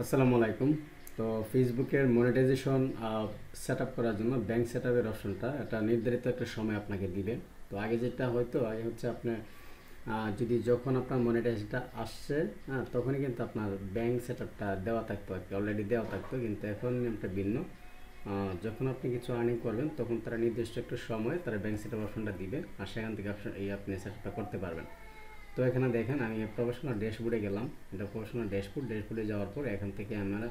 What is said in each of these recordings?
আসসালামু আলাইকুম। তো ফেসবুকের মনিটাইজেশন সেটআপ করার জন্য ব্যাংক সেটআপের অপশনটা এটা নির্ধারিত একটা সময় আপনাকে দিবে। তো আগে যেটা হয়তো আগে হচ্ছে আপনার যদি যখন আপনার মনিটাইজেশনটা আসছে, তখনই কিন্তু আপনার ব্যাংক সেটআপটা দেওয়া থাকতো আর কি, অলরেডি দেওয়া থাকতো, কিন্তু এখন নিয়মটা ভিন্ন। যখন আপনি কিছু আর্নিং করবেন তখন তারা নির্দিষ্ট একটা সময় তারা ব্যাংক সেটআপ অপশনটা দিবে, আর সেখান থেকে অপশন এই আপনি সেটআপটা করতে পারবেন। তো এখানে দেখেন আমি প্রফেশনাল ড্যাশবোর্ডে গেলাম। এটা প্রফেশনাল ড্যাশবোর্ডে যাওয়ার পর এখান থেকে আমরা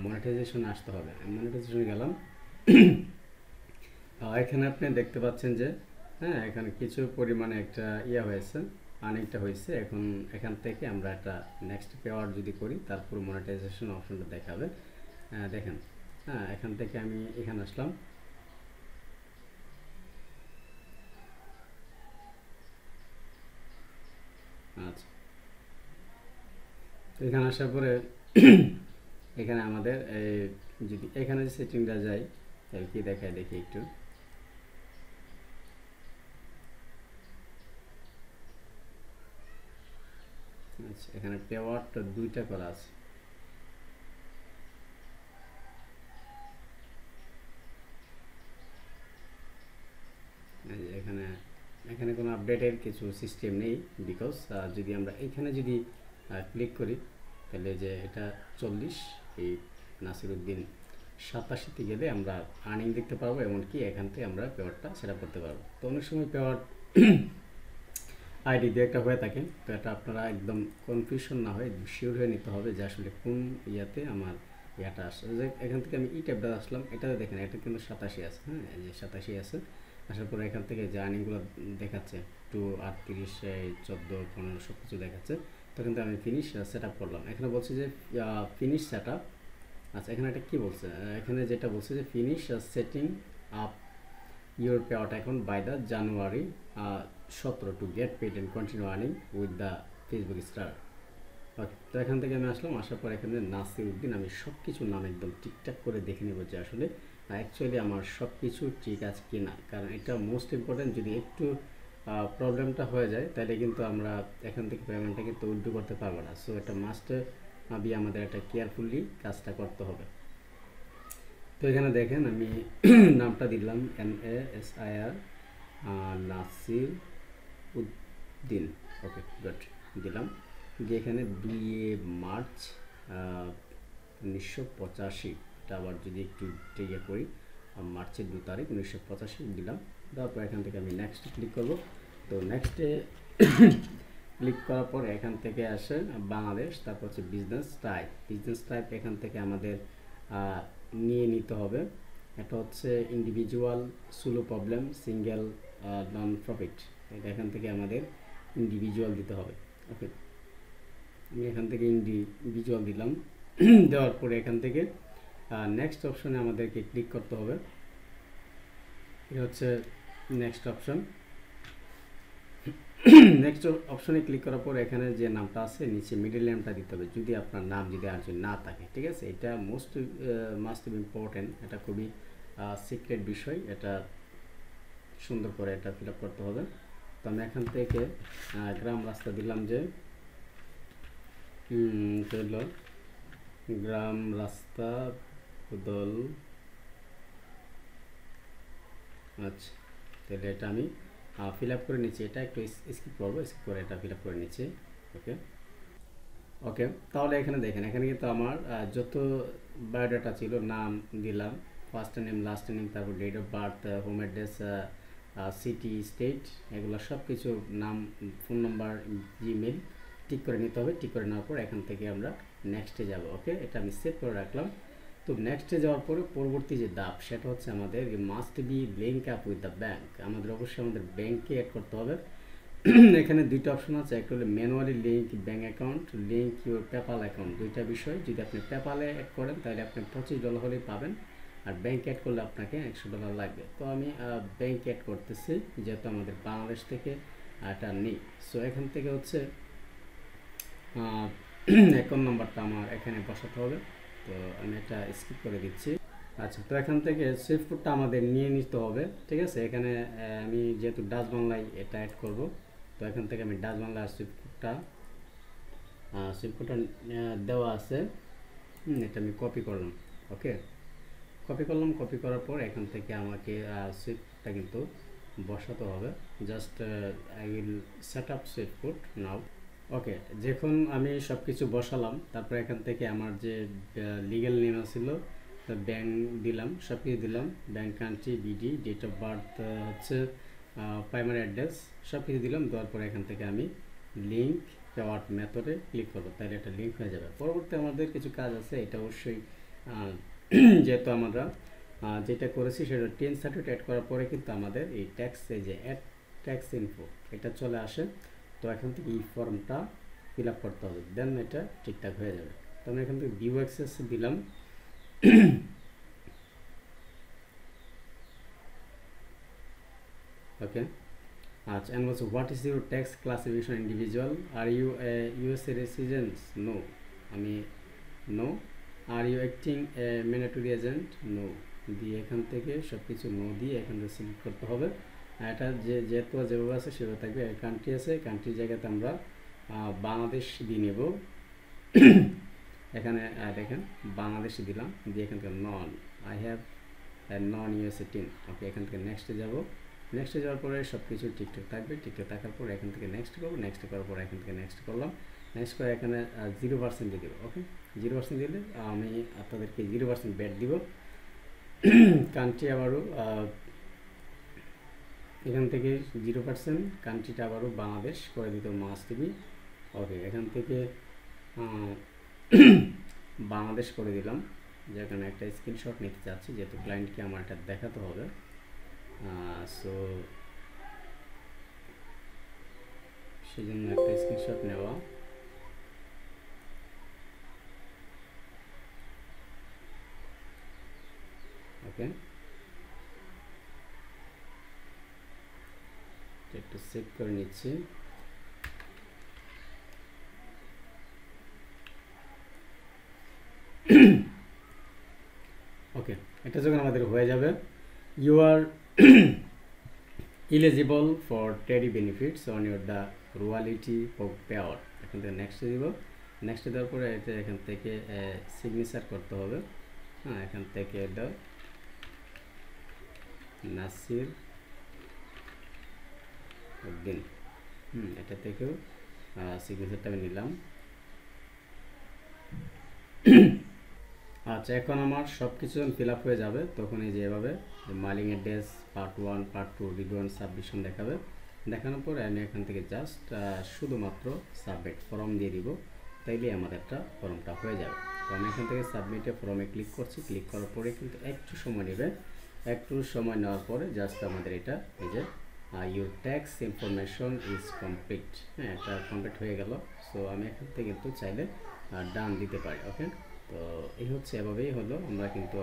মনিটাইজেশন আসতে হবে। মনিটাইজেশনে গেলাম। এখানে আপনি দেখতে পাচ্ছেন যে এখানে কিছু পরিমাণে একটা হয়েছে, আর্নিংটা হয়েছে। এখন এখান থেকে আমরা একটা নেক্সট পেওয়ার যদি করি তারপর মনিটাইজেশন অপশনটা দেখাবে। দেখেন, এখান থেকে আমি এখানে আসলাম। আচ্ছা, তো এখানে আসার পরে এখানে আমাদের যদি এখানে সেটিংটা যাই তাহলে কি দেখায় দেখি একটু। আচ্ছা, এখানে পেওয়ারটা দুইটা করা আছে। এখানে এখানে কোনো আপডেটের কিছু সিস্টেম নেই, বিকজ যদি আমরা এখানে যদি ক্লিক করি তাহলে যে এটা 40 এই নাসিরউদ্দিন 87তে গেলে আমরা আর্নিং দেখতে পারবো, এমনকি এখান থেকে আমরা পেওয়ারটা সেট করতে পারবো। তো অনেক সময় পেওয়ার আইডি দিয়ে একটা হয়ে থাকে, তো এটা আপনারা একদম কনফিউশন না হয়ে শিওর হয়ে নিতে হবে যে আসলে কোন ইয়াতে আমার ইয়াটা আসছে। যে এখান থেকে আমি ট্যাবটা আসলাম, এটাতে দেখেন এটা কিন্তু 87 আছে। এই যে 87 আছে। আসার পরে এখান থেকে যে আর্নিংগুলো দেখাচ্ছে 2 38 14 15 সব কিছু দেখাচ্ছে। তো কিন্তু আমি ফিনিশ সেট আপ করলাম। এখানে বলছে যে ফিনিশ সেট আপ। আচ্ছা, এখানে এটা কি বলছে? এখানে যেটা বলছে যে finish setting up your payout account by the January 17 to get paid and continue earning with the Facebook star. ওকে, তো এখান থেকে আমি আসলাম। আসার পর এখানে নাসিরউদ্দিন আমি সব কিছু নাম একদম ঠিকঠাক করে দেখে নেব যে আসলে অ্যাকচুয়ালি আমার সব কিছু ঠিক আছে কি না, কারণ এটা মোস্ট ইম্পর্টেন্ট। যদি একটু প্রবলেমটা হয়ে যায় তাহলে কিন্তু আমরা এখান থেকে পেমেন্টটা কিন্তু উইথড্র করতে পারবো না। সো এটা মাস্ট বি আমাদের একটা কেয়ারফুলি কাজটা করতে হবে। তো এখানে দেখেন আমি নামটা দিলাম NASIR নাসির উদ্দিন। ওকে, গুড, দিলাম। দিয়ে এখানে 2 মার্চ 1985, এটা আবার যদি একটু টেকে করি, মার্চের 2 তারিখ 1985 দিলাম। তারপর এখান থেকে আমি নেক্সট ক্লিক করব। তো নেক্সটে ক্লিক করার পর এখান থেকে আসে বাংলাদেশ, তারপর হচ্ছে বিজনেস টাইপ এখান থেকে আমাদের নিয়ে নিতে হবে। এটা হচ্ছে individual, solo problem, single, non profit. এটা এখান থেকে আমাদের ইন্ডিভিজুয়াল দিতে হবে। ওকে, আমি এখান থেকে ইন্ডিভিজুয়াল দিলাম। দেওয়ার পরে এখান থেকে নেক্সট অপশনে আমাদেরকে ক্লিক করতে হবে। এটা হচ্ছে নেক্সট অপশন। নেক্সট অপশনে ক্লিক করার পর এখানে যে নামটা আছে নিচে মিডল নেমটা দিতে হবে, যদি আপনার নাম যদি আর যদি না থাকে। ঠিক আছে, এটা মাস্ট বি ইম্পর্টেন্ট, এটা খুবই সিক্রেট বিষয়, এটা সুন্দর করে এটা ফিল আপ করতে হবে। তো আমি এখান থেকে গ্রাম রাস্তা দিলাম যে হলো গ্রাম রাস্তা বদল। আচ্ছা, তাহলে এটা আমি ফিল আপ করে নিচ্ছি। এটা একটু স্কিপ করবো, স্কিপ করে এটা ফিল আপ করে নিচ্ছি। ওকে ওকে, তাহলে এখানে দেখেন, এখানে কিন্তু আমার যত বায়োডাটা ছিল নাম দিলাম, ফার্স্ট নেম, লাস্ট নেম, তারপর date of birth, home address, city, state, এগুলো সব কিছু নাম, ফোন নাম্বার, জিমেল টিক করে নিতে হবে। টিক করে নেওয়ার পর এখান থেকে আমরা নেক্সটে যাব। ওকে, এটা আমি সেভ করে রাখলাম। তো নেক্সটে যাওয়ার পরে পরবর্তী যে ধাপ সেটা হচ্ছে আমাদের must be link up with the bank. আমাদের অবশ্যই আমাদের ব্যাঙ্কে অ্যাড করতে হবে। এখানে দুইটা অপশন আছে, একটা হলো manually link bank account, link your PayPal account. দুইটা বিষয়, যদি আপনি পেপালে অ্যাড করেন তাহলে আপনি $25 হলেই পাবেন, আর ব্যাঙ্ক অ্যাড করলে আপনাকে $100 লাগবে। তো আমি ব্যাঙ্ক অ্যাড করতেছি, যেহেতু আমাদের বাংলাদেশ থেকে এটা নেই। সো এখান থেকে হচ্ছে অ্যাকাউন্ট নাম্বারটা আমার এখানে বসাতে হবে। তো আমি এটা স্কিপ করে দিচ্ছি। আচ্ছা, তো এখান থেকে সুইফট কোডটা আমাদের নিয়ে নিতে হবে। ঠিক আছে, এখানে আমি যেহেতু ডাচ বাংলায় এটা অ্যাড করব, তো এখান থেকে আমি ডাচ বাংলার সুইফট কোডটা দেওয়া আছে। এটা আমি কপি করলাম। ওকে, কপি করার পর এখান থেকে আমাকে সুইফটটা কিন্তু বসাতে হবে। Just I will set up Swift code now. Okay, যখন আমি সব কিছু বসালাম, তারপর এখান থেকে আমার যে লিগ্যাল নেম ছিল, ব্যাংক দিলাম, সব কিছু দিলাম, bank, country, BD, date of birth, হচ্ছে প্রাইমারি অ্যাড্রেস, সব কিছু দিলাম। দেওয়ার পরে এখান থেকে আমি লিঙ্ক পেওয়ার্ট মেথডে ক্লিক করবো, তাহলে একটা লিঙ্ক হয়ে যাবে। পরবর্তী আমাদের কিছু কাজ আছে, এটা অবশ্যই যেহেতু আমরা যেটা করেছি সেটা 10 সার্টিফিকেট অ্যাড করার পরে কিন্তু আমাদের এই ট্যাক্সে যে অ্যাড ট্যাক্স ইনফো এটা চলে আসে। তো এখান থেকে এই ফর্মটা ফিল আপ করতে হবে, দেন এটা ঠিকঠাক হয়ে যাবে। তো আমি এখান থেকে ভিউ অ্যাক্সেস দিলাম। ওকে, আচ্ছা, and also what is your tax classification individual, are you a USA resident? No, আমি no. Are you acting a mandatory agent? No. দিয়ে এখান থেকে সব কিছু নো দিয়ে এখান থেকে সিলেক্ট করতে হবে। এটা যেহেতু যেভাবে আছে সেভাবে থাকবে। কান্ট্রি আছে, কান্ট্রির জায়গাতে আমরা বাংলাদেশ দিয়ে নেব। এখানে দেখেন বাংলাদেশ দিলাম, দিয়ে এখান থেকে non, I have non USA TIN. Okay, এখান থেকে নেক্সটে যাব। নেক্সটে যাওয়ার পরে সব কিছু ঠিকঠাক থাকবে। ঠিকঠাক থাকার পর এখান থেকে নেক্সট করবো। নেক্সট করার পর এখান থেকে নেক্সট করলাম। নেক্সট করে এখানে 0% দিয়ে দেবো। ওকে, 0% দিলে আমি আপনাদেরকে 0% ব্যাট দিব। কান্ট্রি আবারও এখান থেকে 0%, কান্ট্রিটা আবারও বাংলাদেশ করে দিতে মাস্ট বি। ওকে, এখান থেকে বাংলাদেশ করে দিলাম। যেখানে একটা স্ক্রিনশট নিতে চাচ্ছি, যেহেতু ক্লায়েন্টকে আমার এটা দেখাতে হবে। সো সেজন্য একটা স্ক্রিনশট নেওয়া। ওকে, একটু চেক করে নিচ্ছি। ওকে, এটা যখন আমাদের হয়ে যাবে, you are eligible for TEDI benefits on your the royalty payout। এখান থেকে নেক্সট দিব। নেক্সট দেওয়ার পরে এটা এখান থেকে সিগনেচার করতে হবে। হ্যাঁ, এখান থেকে এটা নাসির উদ্দিন, এটা থেকেও সিগনেচারটা আমি নিলাম। আচ্ছা, এখন আমার সব কিছু যখন ফিল আপ হয়ে যাবে, তখন এই যে এভাবে mailing address part 1, part 2, review submission দেখাবে। দেখানোর পরে আমি এখান থেকে জাস্ট শুধুমাত্র সাবমিট ফর্ম দিয়ে দিব, তাইলে আমাদের একটা ফর্মটা হয়ে যাবে। তো আমি এখান থেকে সাবমিটে ফর্মে ক্লিক করছি। ক্লিক করার পরে কিন্তু একটু সময় নেবে। একটু সময় নেওয়ার পরে জাস্ট আমাদের এটা এই যে your tax information is complete. হ্যাঁ, এটা কমপ্লিট হয়ে গেল। সো আমি এখান থেকে কিন্তু চাইলে ডান দিতে পারি। ওকে, তো এই হচ্ছে এভাবেই হলো আমরা কিন্তু